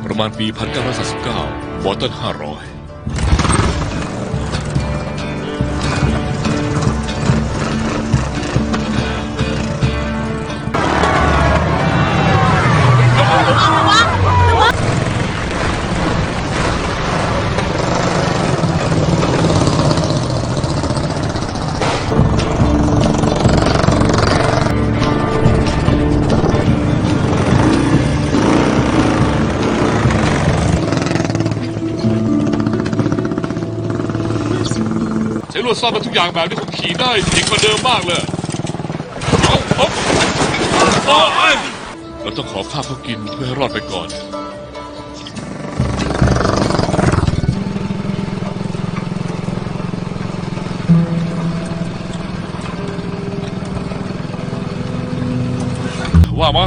ประมาณปี 1939 วอเตอร์500ใช้ลวดซ่อนมาทุกอย่างแบบนี้ผมขี่ได้เจ๋งกว่าเดิมมากเลยเราต้องขอข้าวเขากินเพื่อให้รอดไปก่อนว่ามา